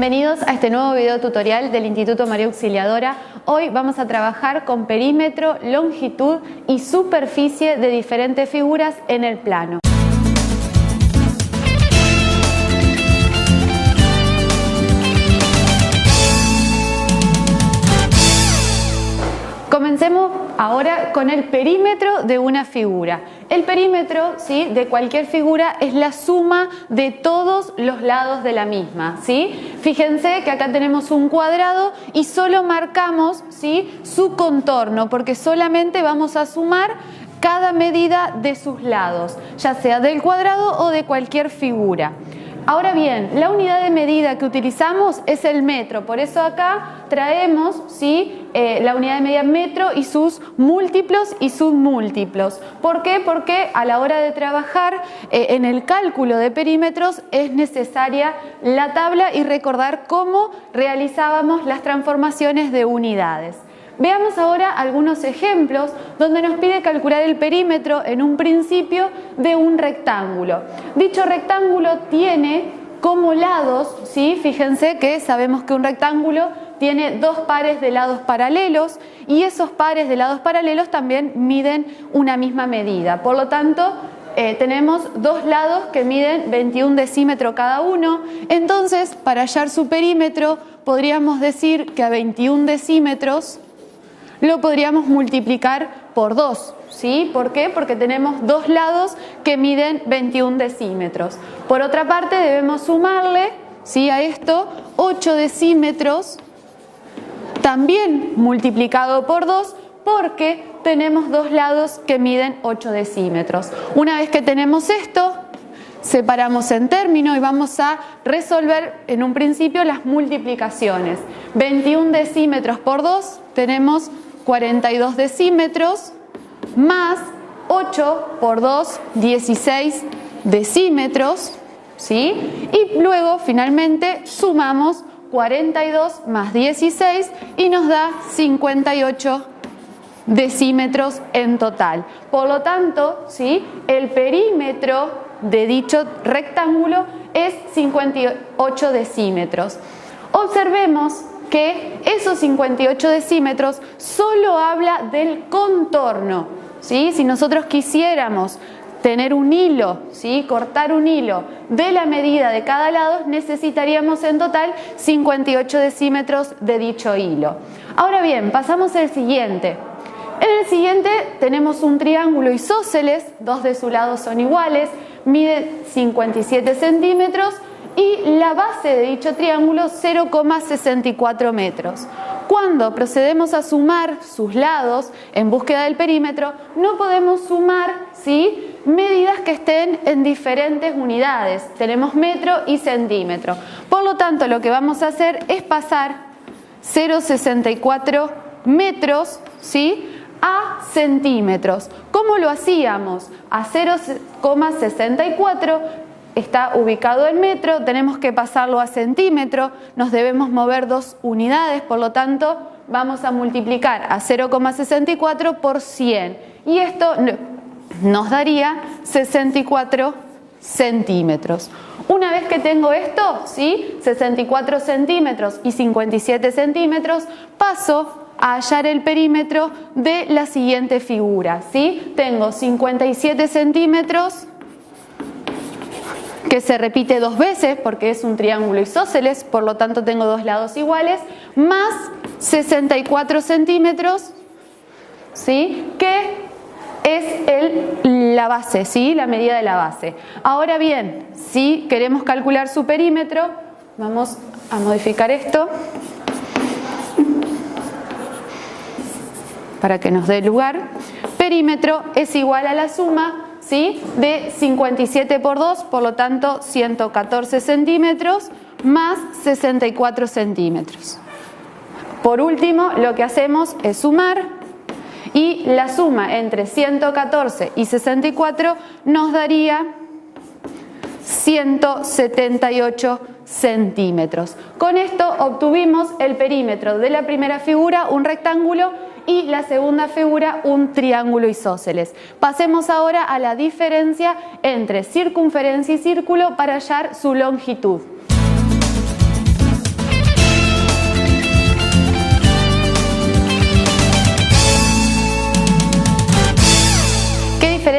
Bienvenidos a este nuevo video tutorial del Instituto María Auxiliadora. Hoy vamos a trabajar con perímetro, longitud y superficie de diferentes figuras en el plano. Comencemos ahora con el perímetro de una figura. El perímetro, ¿sí?, de cualquier figura es la suma de todos los lados de la misma, ¿sí? Fíjense que acá tenemos un cuadrado y solo marcamos, ¿sí?, su contorno, porque solamente vamos a sumar cada medida de sus lados, ya sea del cuadrado o de cualquier figura. Ahora bien, la unidad de medida que utilizamos es el metro, por eso acá traemos, ¿sí?, la unidad de medida metro y sus múltiplos y submúltiplos. ¿Por qué? Porque a la hora de trabajar en el cálculo de perímetros es necesaria la tabla y recordar cómo realizábamos las transformaciones de unidades. Veamos ahora algunos ejemplos donde nos pide calcular el perímetro en un principio de un rectángulo. Dicho rectángulo tiene como lados, ¿sí?, fíjense que sabemos que un rectángulo tiene dos pares de lados paralelos y esos pares de lados paralelos también miden una misma medida. Por lo tanto, tenemos dos lados que miden 21 decímetros cada uno. Entonces, para hallar su perímetro, podríamos decir que a 21 decímetros lo podríamos multiplicar por 2, ¿sí? ¿Por qué? Porque tenemos dos lados que miden 21 decímetros. Por otra parte, debemos sumarle, ¿sí?, a esto 8 decímetros, también multiplicado por 2, porque tenemos dos lados que miden 8 decímetros. Una vez que tenemos esto, separamos en término y vamos a resolver en un principio las multiplicaciones. 21 decímetros por 2 tenemos 42 decímetros, más 8 por 2, 16 decímetros, ¿sí? Y luego finalmente sumamos 42 más 16 y nos da 58 decímetros en total. Por lo tanto, ¿sí?, el perímetro de dicho rectángulo es 58 decímetros. Observemos que esos 58 decímetros solo habla del contorno, ¿sí? Si nosotros quisiéramos tener un hilo, ¿sí?, cortar un hilo de la medida de cada lado, necesitaríamos en total 58 decímetros de dicho hilo. Ahora bien, pasamos al siguiente. En el siguiente tenemos un triángulo isósceles, dos de sus lados son iguales, mide 57 centímetros y la base de dicho triángulo 0,64 metros. Cuando procedemos a sumar sus lados en búsqueda del perímetro, no podemos sumar, ¿sí?, medidas que estén en diferentes unidades. Tenemos metro y centímetro. Por lo tanto, lo que vamos a hacer es pasar 0,64 metros, ¿sí?, a centímetros. ¿Cómo lo hacíamos? A 0,64 está ubicado en metro, tenemos que pasarlo a centímetro, nos debemos mover dos unidades, por lo tanto vamos a multiplicar a 0,64 por 100 y esto nos daría 64 centímetros. Una vez que tengo esto, ¿sí?, 64 centímetros y 57 centímetros, paso a hallar el perímetro de la siguiente figura, ¿sí? Tengo 57 centímetros, que se repite dos veces porque es un triángulo isósceles, por lo tanto tengo dos lados iguales, más 64 centímetros, ¿sí?, que es la base, ¿sí?, la medida de la base. Ahora bien, si queremos calcular su perímetro, vamos a modificar esto para que nos dé lugar. Perímetro es igual a la suma, ¿sí?, de 57 por 2, por lo tanto 114 centímetros más 64 centímetros. Por último, lo que hacemos es sumar y la suma entre 114 y 64 nos daría 178 centímetros. Con esto obtuvimos el perímetro de la primera figura, un rectángulo, y la segunda figura, un triángulo isósceles. Pasemos ahora a la diferencia entre circunferencia y círculo para hallar su longitud.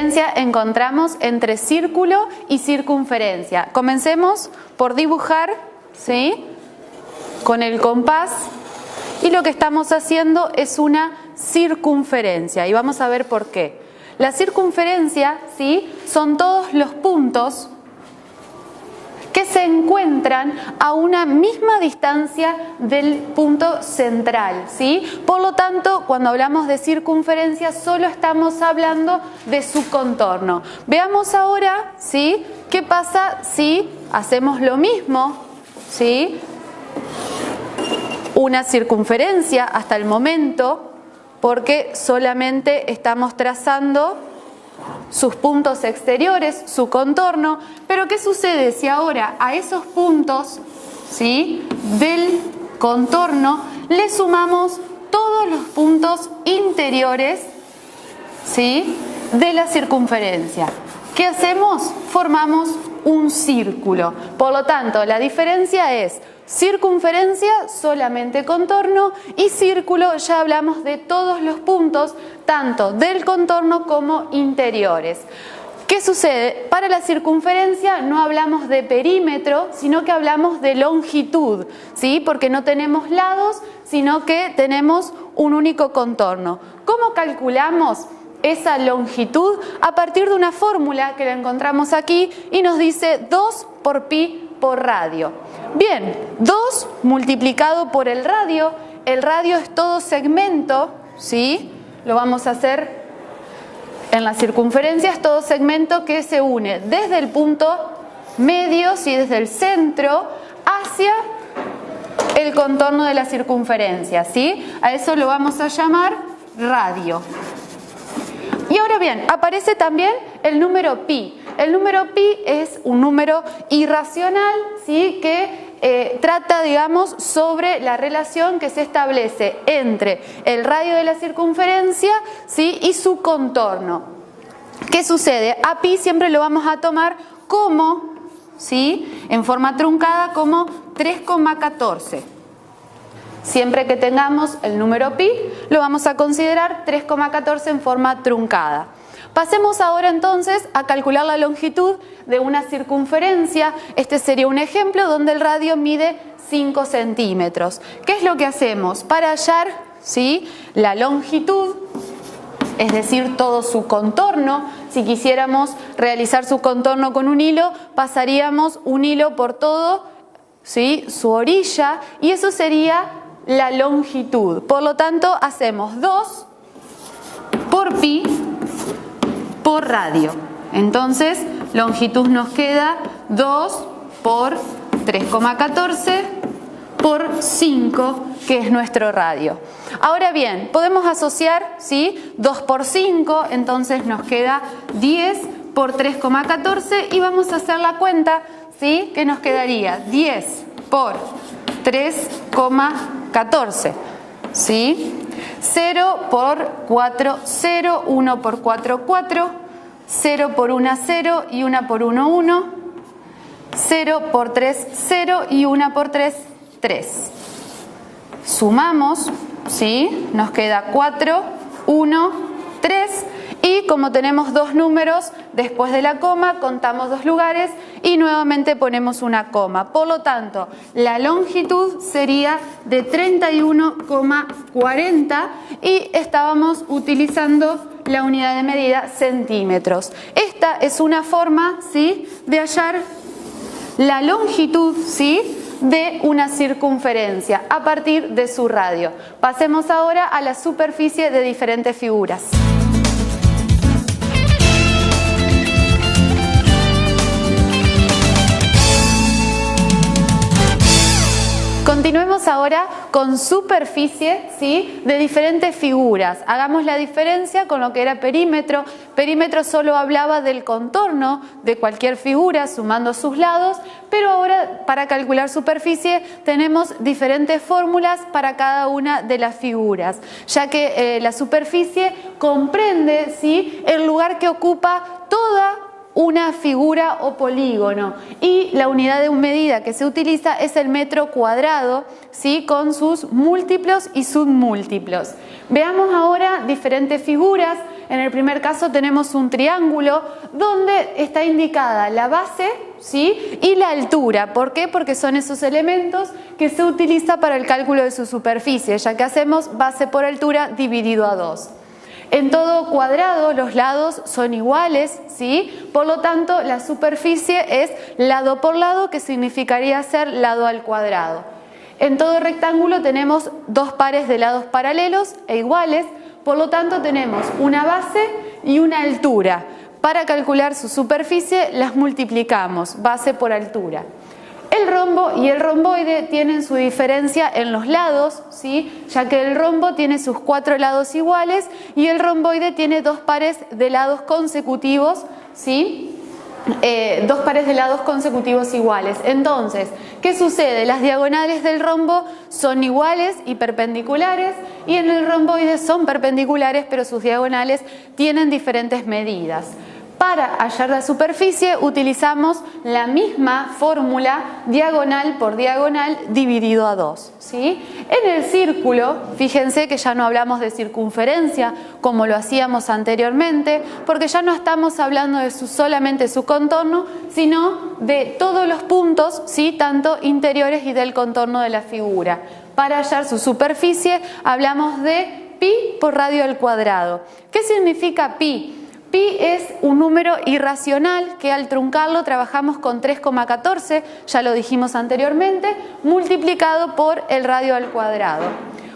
diferencia encontramos entre círculo y circunferencia? Comencemos por dibujar, ¿sí?, con el compás, y lo que estamos haciendo es una circunferencia, y vamos a ver por qué. La circunferencia, ¿sí?, son todos los puntos que se encuentran a una misma distancia del punto central, ¿sí? Por lo tanto, cuando hablamos de circunferencia, solo estamos hablando de su contorno. Veamos ahora, ¿sí?, qué pasa si hacemos lo mismo, ¿sí?, una circunferencia hasta el momento, porque solamente estamos trazando sus puntos exteriores, su contorno. Pero ¿qué sucede si ahora a esos puntos, ¿sí?, del contorno le sumamos todos los puntos interiores, ¿sí?, de la circunferencia? ¿Qué hacemos? Formamos un círculo. Por lo tanto, la diferencia es circunferencia, solamente contorno, y círculo, ya hablamos de todos los puntos, tanto del contorno como interiores. ¿Qué sucede? Para la circunferencia no hablamos de perímetro, sino que hablamos de longitud, ¿sí?, porque no tenemos lados, sino que tenemos un único contorno. ¿Cómo calculamos esa longitud? A partir de una fórmula que la encontramos aquí y nos dice 2 por pi por radio. Bien, 2 multiplicado por el radio es todo segmento, ¿sí? Lo vamos a hacer en la circunferencia, es todo segmento que se une desde el punto medio, ¿sí?, desde el centro hacia el contorno de la circunferencia, ¿sí? A eso lo vamos a llamar radio. Y ahora bien, aparece también el número pi. El número pi es un número irracional, ¿sí?, que trata, digamos, sobre la relación que se establece entre el radio de la circunferencia, ¿sí?, y su contorno. ¿Qué sucede? A pi siempre lo vamos a tomar como, ¿sí?, en forma truncada, como 3,14. Siempre que tengamos el número pi, lo vamos a considerar 3,14 en forma truncada. Pasemos ahora entonces a calcular la longitud de una circunferencia. Este sería un ejemplo donde el radio mide 5 centímetros. ¿Qué es lo que hacemos? Para hallar, ¿sí?, la longitud, es decir, todo su contorno, si quisiéramos realizar su contorno con un hilo, pasaríamos un hilo por todo, ¿sí?, su orilla, y eso sería la longitud. Por lo tanto, hacemos 2 por pi por radio. Entonces, longitud nos queda 2 por 3,14 por 5, que es nuestro radio. Ahora bien, podemos asociar, ¿sí?, 2 por 5, entonces nos queda 10 por 3,14, y vamos a hacer la cuenta, ¿sí?, que nos quedaría 10 por 3,14, ¿sí? 0 por 4, 0, 1 por 4, 4, 0 por 1, 0 y 1 por 1, 1, 0 por 3, 0 y 1 por 3, 3. Sumamos, ¿sí?, nos queda 4, 1, 3, y como tenemos dos números, después de la coma contamos 2 lugares y nuevamente ponemos una coma. Por lo tanto, la longitud sería de 31,40 y estábamos utilizando la unidad de medida centímetros. Esta es una forma, ¿sí?, de hallar la longitud, ¿sí?, de una circunferencia a partir de su radio. Pasemos ahora a la superficie de diferentes figuras. Continuemos ahora con superficie, ¿sí?, de diferentes figuras. Hagamos la diferencia con lo que era perímetro. Perímetro solo hablaba del contorno de cualquier figura sumando sus lados, pero ahora para calcular superficie tenemos diferentes fórmulas para cada una de las figuras, ya que la superficie comprende, ¿sí?, el lugar que ocupa toda una figura o polígono, y la unidad de medida que se utiliza es el metro cuadrado, ¿sí?, con sus múltiplos y submúltiplos. Veamos ahora diferentes figuras. en el primer caso tenemos un triángulo donde está indicada la base, ¿sí?, y la altura. ¿Por qué? Porque son esos elementos que se utiliza para el cálculo de su superficie, ya que hacemos base por altura dividido a 2. En todo cuadrado los lados son iguales, ¿sí? Por lo tanto la superficie es lado por lado, que significaría ser lado al cuadrado. En todo rectángulo tenemos dos pares de lados paralelos e iguales, por lo tanto tenemos una base y una altura. Para calcular su superficie las multiplicamos, base por altura. El rombo y el romboide tienen su diferencia en los lados, ¿sí?, ya que el rombo tiene sus 4 lados iguales y el romboide tiene dos pares de lados consecutivos, ¿sí?, dos pares de lados consecutivos iguales. Entonces, ¿qué sucede? Las diagonales del rombo son iguales y perpendiculares, y en el romboide son perpendiculares, pero sus diagonales tienen diferentes medidas. Para hallar la superficie utilizamos la misma fórmula, diagonal por diagonal dividido a 2, ¿sí? En el círculo, fíjense que ya no hablamos de circunferencia como lo hacíamos anteriormente, porque ya no estamos hablando de solamente su contorno, sino de todos los puntos, ¿sí?, tanto interiores y del contorno de la figura. Para hallar su superficie hablamos de pi por radio al cuadrado. ¿Qué significa pi? Pi es un número irracional que al truncarlo trabajamos con 3,14, ya lo dijimos anteriormente, multiplicado por el radio al cuadrado.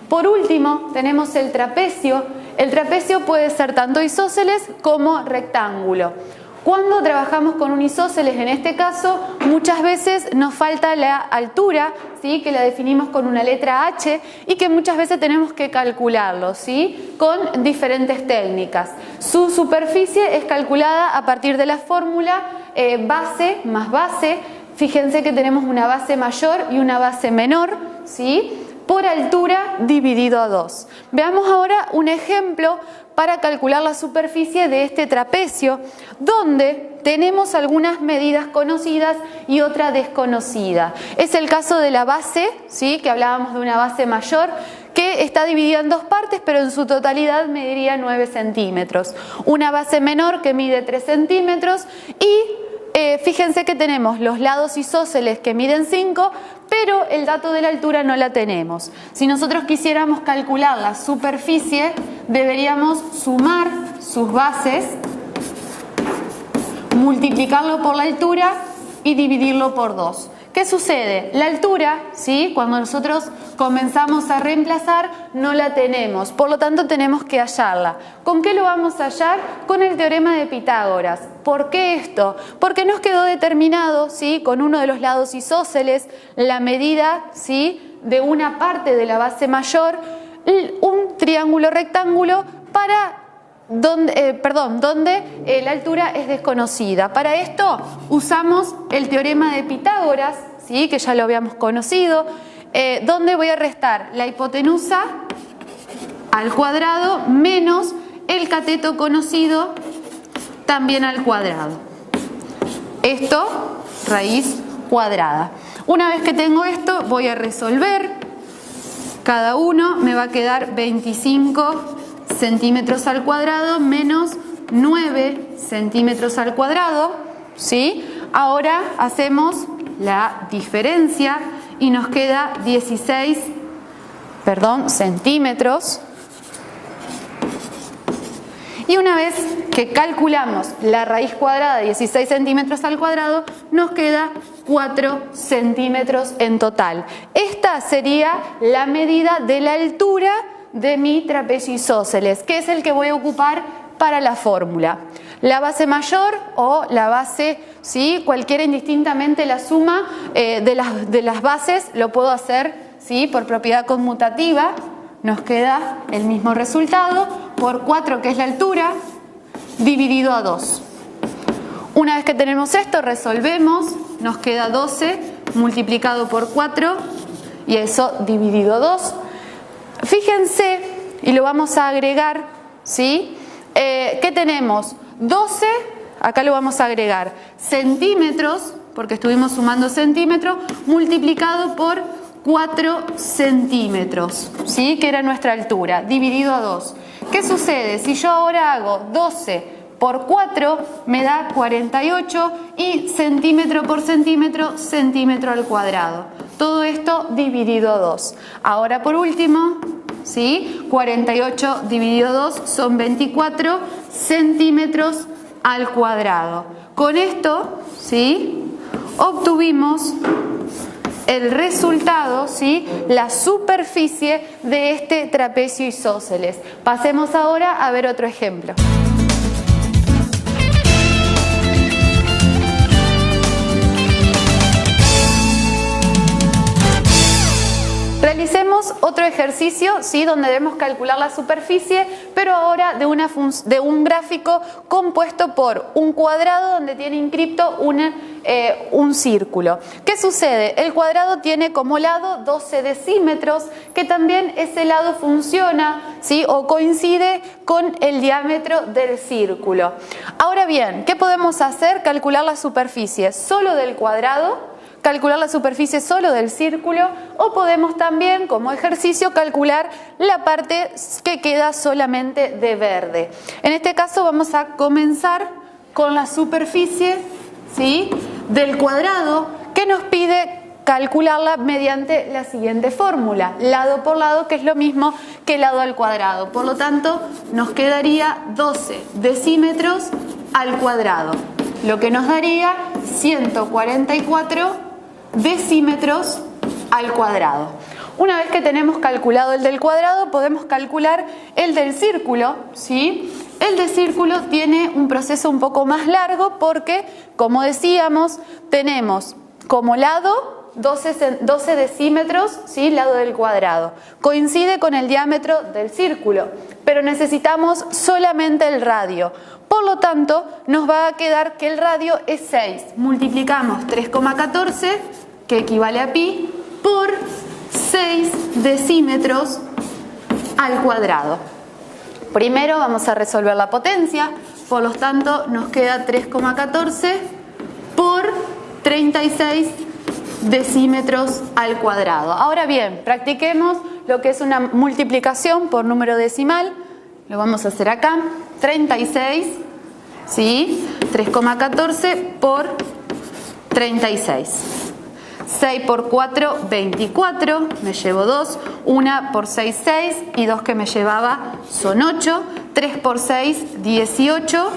Por último tenemos el trapecio. El trapecio puede ser tanto isósceles como rectángulo. Cuando trabajamos con un isósceles, en este caso, muchas veces nos falta la altura, ¿sí?, que la definimos con una letra H y que muchas veces tenemos que calcularlo, ¿sí?, con diferentes técnicas. Su superficie es calculada a partir de la fórmula base más base. Fíjense que tenemos una base mayor y una base menor, ¿sí?, por altura dividido a 2. Veamos ahora un ejemplo para calcular la superficie de este trapecio, donde tenemos algunas medidas conocidas y otra desconocida. Es el caso de la base, ¿sí?, que hablábamos de una base mayor, que está dividida en dos partes, pero en su totalidad mediría 9 centímetros. Una base menor que mide 3 centímetros y fíjense que tenemos los lados isósceles que miden 5, pero el dato de la altura no la tenemos. Si nosotros quisiéramos calcular la superficie, deberíamos sumar sus bases, multiplicarlo por la altura y dividirlo por 2. ¿Qué sucede? La altura, ¿sí?, cuando nosotros comenzamos a reemplazar, no la tenemos, por lo tanto tenemos que hallarla. ¿Con qué lo vamos a hallar? Con el teorema de Pitágoras. ¿Por qué esto? Porque nos quedó determinado, ¿sí?, con uno de los lados isósceles, la medida, ¿sí?, de una parte de la base mayor, un triángulo rectángulo para donde la altura es desconocida. Para esto usamos el teorema de Pitágoras, ¿sí?, que ya lo habíamos conocido, donde voy a restar la hipotenusa al cuadrado menos el cateto conocido también al cuadrado. Esto, raíz cuadrada. Una vez que tengo esto, voy a resolver. Cada uno me va a quedar 25 centímetros al cuadrado menos 9 centímetros al cuadrado, ¿sí? Ahora hacemos la diferencia y nos queda 16 centímetros. Y una vez que calculamos la raíz cuadrada de 16 centímetros al cuadrado, nos queda 4 centímetros en total. Esta sería la medida de la altura de mi trapecio isósceles, que es el que voy a ocupar para la fórmula. La base mayor o la base, ¿sí?, cualquiera indistintamente la suma de las bases lo puedo hacer, ¿sí?, por propiedad conmutativa. Nos queda el mismo resultado por 4, que es la altura, dividido a 2. Una vez que tenemos esto, resolvemos, nos queda 12 multiplicado por 4 y eso dividido a 2. Fíjense, y lo vamos a agregar, ¿sí?, que tenemos 12, acá lo vamos a agregar, centímetros, porque estuvimos sumando centímetros, multiplicado por 4 centímetros, ¿sí? Que era nuestra altura, dividido a 2. ¿Qué sucede? Si yo ahora hago 12 por 4 me da 48 y centímetro por centímetro, centímetro al cuadrado. Todo esto dividido a 2. Ahora por último, ¿sí? 48 dividido a 2 son 24 centímetros al cuadrado. Con esto, ¿sí? Obtuvimos el resultado, ¿sí? La superficie de este trapecio isósceles. Pasemos ahora a ver otro ejemplo. Realicemos otro ejercicio, ¿sí? Donde debemos calcular la superficie, pero ahora de un gráfico compuesto por un cuadrado donde tiene inscripto un círculo. ¿Qué sucede? El cuadrado tiene como lado 12 decímetros, que también ese lado funciona, ¿sí? O coincide con el diámetro del círculo. Ahora bien, ¿qué podemos hacer? Calcular la superficie solo del cuadrado, calcular la superficie solo del círculo, o podemos también, como ejercicio, calcular la parte que queda solamente de verde. En este caso vamos a comenzar con la superficie, ¿sí? Del cuadrado, que nos pide calcularla mediante la siguiente fórmula, lado por lado, que es lo mismo que lado al cuadrado. Por lo tanto, nos quedaría 12 decímetros al cuadrado, lo que nos daría 144 decímetros al cuadrado. Una vez que tenemos calculado el del cuadrado, podemos calcular el del círculo, ¿sí? El del círculo tiene un proceso un poco más largo porque, como decíamos, tenemos como lado 12 decímetros, ¿sí? Lado del cuadrado. Coincide con el diámetro del círculo, pero necesitamos solamente el radio. Por lo tanto, nos va a quedar que el radio es 6. Multiplicamos 3,14, que equivale a pi, por 6 decímetros al cuadrado. Primero vamos a resolver la potencia, por lo tanto nos queda 3,14 por 36 decímetros al cuadrado. Ahora bien, practiquemos lo que es una multiplicación por número decimal. Lo vamos a hacer acá. 36, ¿sí? 3,14 por 36. 6 por 4, 24, me llevo 2, 1 por 6, 6 y 2 que me llevaba son 8, 3 por 6, 18,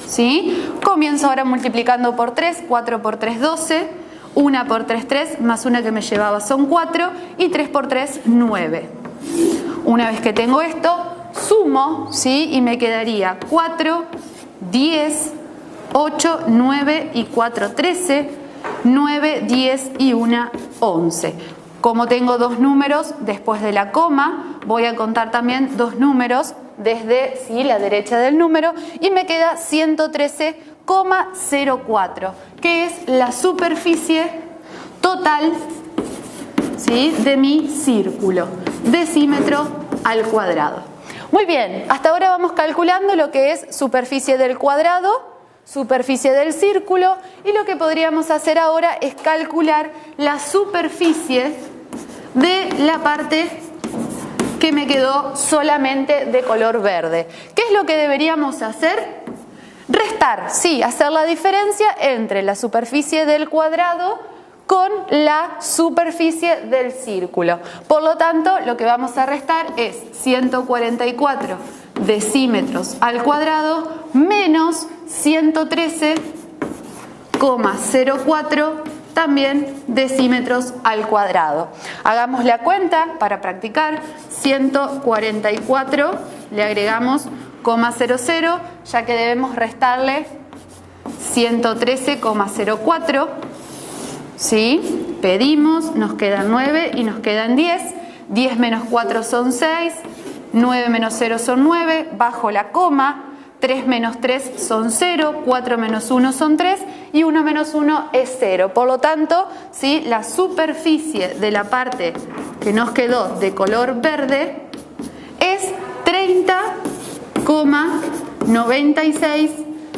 ¿sí? Comienzo ahora multiplicando por 3, 4 por 3, 12, 1 por 3, 3, más 1 que me llevaba son 4 y 3 por 3, 9. Una vez que tengo esto, sumo, ¿sí? Y me quedaría 4, 10, 8, 9 y 4, 13, 9, 10 y 1, 11. Como tengo dos números después de la coma, voy a contar también dos números desde, ¿sí? La derecha del número y me queda 113,04, que es la superficie total, ¿sí? De mi círculo, decímetro al cuadrado. Muy bien, hasta ahora vamos calculando lo que es superficie del cuadrado, superficie del círculo, y lo que podríamos hacer ahora es calcular la superficie de la parte que me quedó solamente de color verde. ¿Qué es lo que deberíamos hacer? Restar, sí, hacer la diferencia entre la superficie del cuadrado con la superficie del círculo. Por lo tanto, lo que vamos a restar es 144 decímetros al cuadrado menos 113,04 también decímetros al cuadrado. Hagamos la cuenta para practicar. 144 le agregamos 0,00, ya que debemos restarle 113,04. ¿Sí? Pedimos, nos quedan 9 y nos quedan 10. 10 menos 4 son 6. 9 menos 0 son 9. Bajo la coma. 3 menos 3 son 0. 4 menos 1 son 3. Y 1 menos 1 es 0. Por lo tanto, ¿sí? La superficie de la parte que nos quedó de color verde es 30,96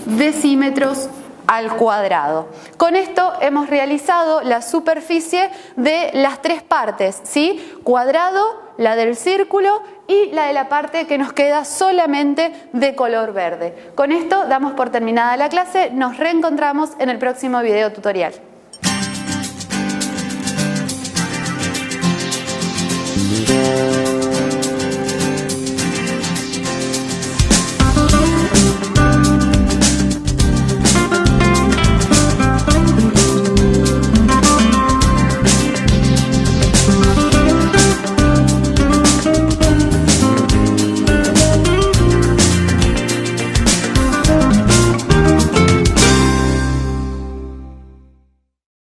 decímetros al cuadrado. Con esto hemos realizado la superficie de las tres partes, ¿sí? Cuadrado, la del círculo y la de la parte que nos queda solamente de color verde. Con esto damos por terminada la clase, nos reencontramos en el próximo video tutorial.